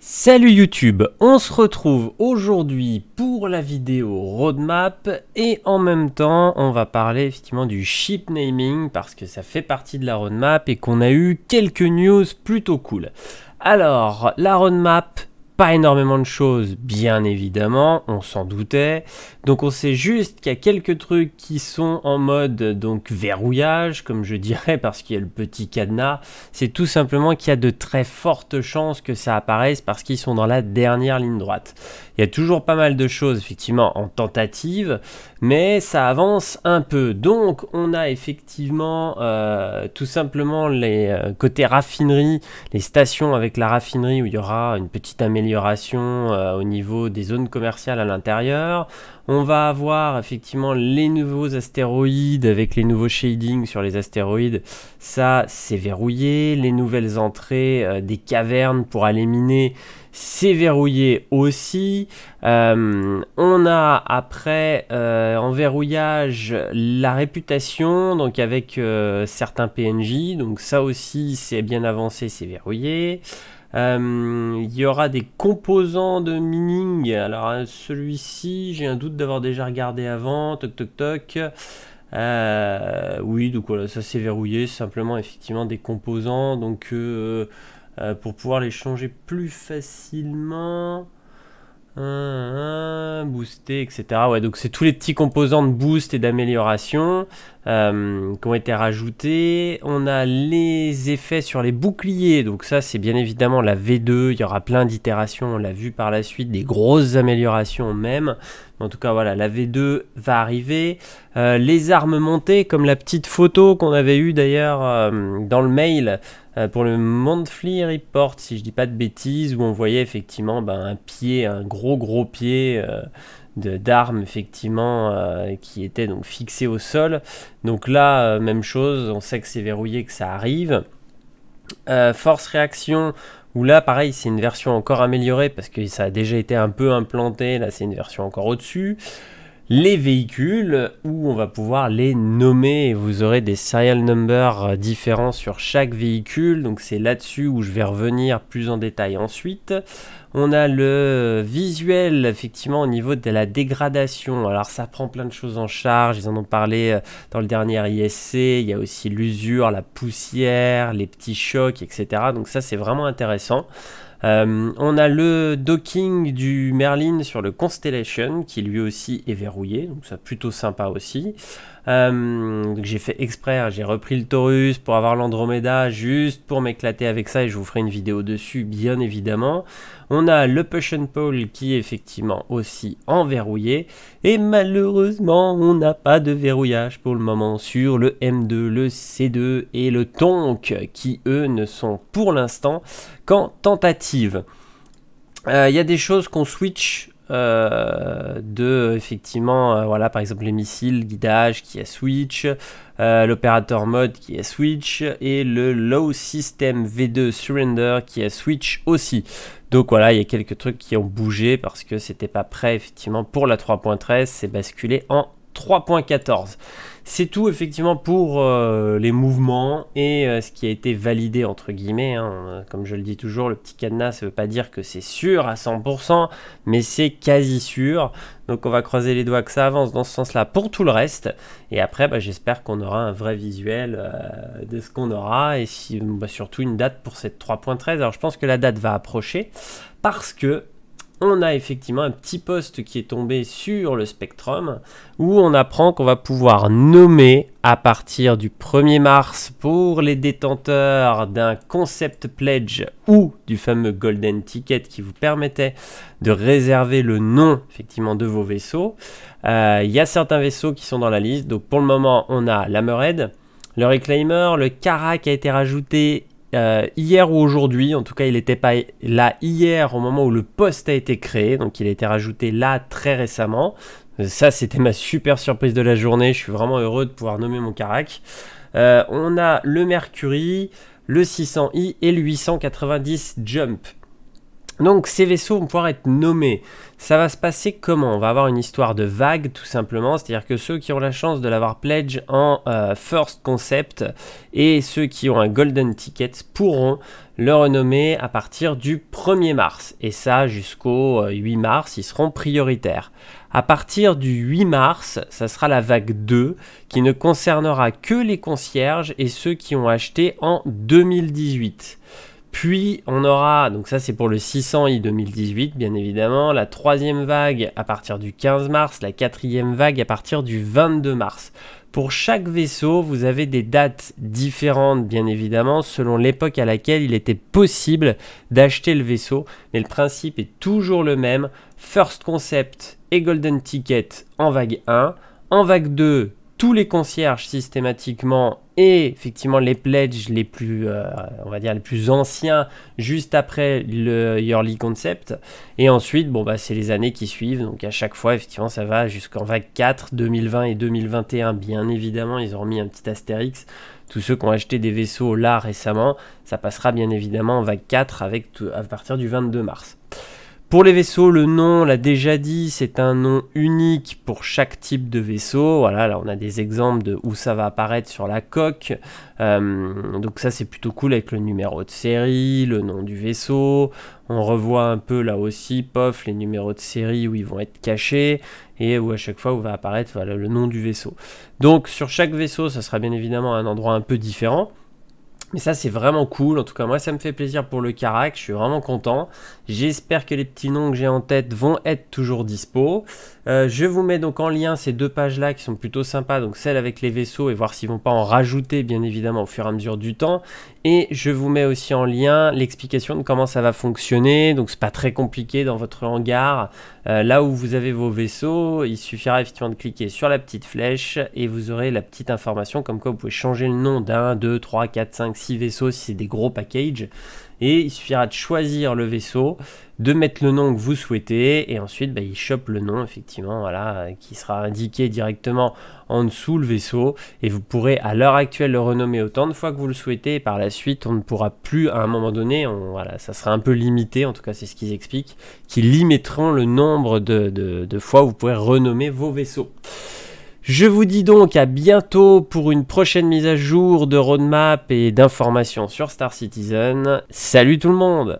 Salut YouTube, on se retrouve aujourd'hui pour la vidéo roadmap et en même temps on va parler effectivement du ship naming parce que ça fait partie de la roadmap et qu'on a eu quelques news plutôt cool. Alors la roadmap, pas énormément de choses bien évidemment, on s'en doutait, donc on sait juste qu'il y a quelques trucs qui sont en mode donc verrouillage comme je dirais parce qu'il y a le petit cadenas, c'est tout simplement qu'il y a de très fortes chances que ça apparaisse parce qu'ils sont dans la dernière ligne droite. Il y a toujours pas mal de choses effectivement en tentative, mais ça avance un peu, donc on a effectivement tout simplement les côtés raffinerie, les stations avec la raffinerie où il y aura une petite amélioration au niveau des zones commerciales à l'intérieur. On va avoir effectivement les nouveaux astéroïdes avec les nouveaux shadings sur les astéroïdes, ça c'est verrouillé. Les nouvelles entrées des cavernes pour aller miner, c'est verrouillé aussi. On a après en verrouillage la réputation, donc avec certains PNJ, donc ça aussi c'est bien avancé, c'est verrouillé. Il y aura des composants de mining. Alors celui-ci, j'ai un doute d'avoir déjà regardé avant. Toc toc toc. Oui, donc voilà, ça c'est verrouillé. Simplement effectivement des composants. Donc pour pouvoir les changer plus facilement. Booster, etc. Ouais, donc c'est tous les petits composants de boost et d'amélioration qui ont été rajoutés. On a les effets sur les boucliers, donc ça c'est bien évidemment la V2, il y aura plein d'itérations, on l'a vu par la suite, des grosses améliorations même. En tout cas voilà, la V2 va arriver. Les armes montées, comme la petite photo qu'on avait eue d'ailleurs dans le mail, pour le Monthly Report, si je dis pas de bêtises, où on voyait effectivement un pied, un gros pied d'armes effectivement qui était donc fixé au sol. Donc là, même chose, on sait que c'est verrouillé, que ça arrive. Force réaction, où là pareil c'est une version encore améliorée parce que ça a déjà été un peu implanté, là c'est une version encore au-dessus. Les véhicules où on va pouvoir les nommer et vous aurez des serial numbers différents sur chaque véhicule, donc c'est là-dessus où je vais revenir plus en détail ensuite. On a le visuel effectivement au niveau de la dégradation, alors ça prend plein de choses en charge, ils en ont parlé dans le dernier ISC, il y a aussi l'usure, la poussière, les petits chocs, etc. Donc ça c'est vraiment intéressant. On a le docking du Merlin sur le Constellation qui lui aussi est verrouillé, donc ça plutôt sympa aussi. Donc j'ai fait exprès, j'ai repris le Taurus pour avoir l'Andromeda juste pour m'éclater avec ça et je vous ferai une vidéo dessus bien évidemment. On a le Push and Pull qui est effectivement aussi en verrouillé et malheureusement on n'a pas de verrouillage pour le moment sur le M2, le C2 et le Tonk qui eux ne sont pour l'instant qu'en tentative. Il y a des choses qu'on switch effectivement voilà, par exemple les missiles guidage qui est switch, l'opérateur mode qui est switch et le low system V2 surrender qui est switch aussi. Donc voilà, il y a quelques trucs qui ont bougé parce que c'était pas prêt effectivement pour la 3.13, c'est basculé en 3.14. C'est tout effectivement pour les mouvements et ce qui a été validé entre guillemets, hein. Comme je le dis toujours, le petit cadenas ça veut pas dire que c'est sûr à 100%, mais c'est quasi sûr. Donc on va croiser les doigts que ça avance dans ce sens là pour tout le reste et après j'espère qu'on aura un vrai visuel de ce qu'on aura et surtout une date pour cette 3.13. Alors je pense que la date va approcher parce que on a effectivement un petit post qui est tombé sur le Spectrum où on apprend qu'on va pouvoir nommer à partir du 1er mars pour les détenteurs d'un Concept Pledge ou du fameux Golden Ticket qui vous permettait de réserver le nom effectivement de vos vaisseaux. Il y a certains vaisseaux qui sont dans la liste, donc pour le moment on a l'Hammerhead, le Reclaimer, le Kara qui a été rajouté hier ou aujourd'hui, en tout cas il n'était pas là hier au moment où le poste a été créé, donc il a été rajouté là très récemment. Ça c'était ma super surprise de la journée, je suis vraiment heureux de pouvoir nommer mon Karak. On a le Mercury, le 600i et le 890 Jump. Donc ces vaisseaux vont pouvoir être nommés. Ça va se passer comment? On va avoir une histoire de vague tout simplement, c'est-à-dire que ceux qui ont la chance de l'avoir pledge en first concept et ceux qui ont un golden ticket pourront le renommer à partir du 1er mars. Et ça jusqu'au 8 mars, ils seront prioritaires. À partir du 8 mars, ça sera la vague 2 qui ne concernera que les concierges et ceux qui ont acheté en 2018. Puis on aura, donc ça c'est pour le 600i 2018 bien évidemment, la troisième vague à partir du 15 mars, la quatrième vague à partir du 22 mars. Pour chaque vaisseau, vous avez des dates différentes bien évidemment selon l'époque à laquelle il était possible d'acheter le vaisseau, mais le principe est toujours le même, First Concept et Golden Ticket en vague 1, en vague 2, tous les concierges systématiquement et effectivement les pledges les plus, on va dire les plus anciens juste après le Yearly Concept. Et ensuite, bon bah c'est les années qui suivent. Donc à chaque fois, effectivement, ça va jusqu'en vague 4, 2020 et 2021. Bien évidemment, ils ont mis un petit astérix. Tous ceux qui ont acheté des vaisseaux là récemment, ça passera bien évidemment en vague 4 à partir du 22 mars. Pour les vaisseaux, le nom, on l'a déjà dit, c'est un nom unique pour chaque type de vaisseau. Voilà, là on a des exemples de où ça va apparaître sur la coque. Donc ça c'est plutôt cool avec le numéro de série, le nom du vaisseau. On revoit un peu là aussi, pof, les numéros de série où ils vont être cachés et où à chaque fois où va apparaître voilà, le nom du vaisseau. Donc sur chaque vaisseau, ça sera bien évidemment un endroit un peu différent. Mais ça c'est vraiment cool, en tout cas moi ça me fait plaisir pour le Karak, je suis vraiment content. J'espère que les petits noms que j'ai en tête vont être toujours dispo. Je vous mets donc en lien ces deux pages là qui sont plutôt sympas, donc celle avec les vaisseaux et voir s'ils vont pas en rajouter bien évidemment au fur et à mesure du temps. Et je vous mets aussi en lien l'explication de comment ça va fonctionner, donc c'est pas très compliqué dans votre hangar. Là où vous avez vos vaisseaux, il suffira effectivement de cliquer sur la petite flèche et vous aurez la petite information comme quoi vous pouvez changer le nom d'un, 2, 3, 4, 5, 6 vaisseaux si c'est des gros packages. Et il suffira de choisir le vaisseau, de mettre le nom que vous souhaitez et ensuite il chope le nom effectivement voilà, qui sera indiqué directement en dessous le vaisseau et vous pourrez à l'heure actuelle le renommer autant de fois que vous le souhaitez et par la suite on ne pourra plus à un moment donné, voilà, ça sera un peu limité, en tout cas c'est ce qu'ils expliquent, qui limiteront le nombre de fois où vous pourrez renommer vos vaisseaux. Je vous dis donc à bientôt pour une prochaine mise à jour de roadmap et d'informations sur Star Citizen. Salut tout le monde!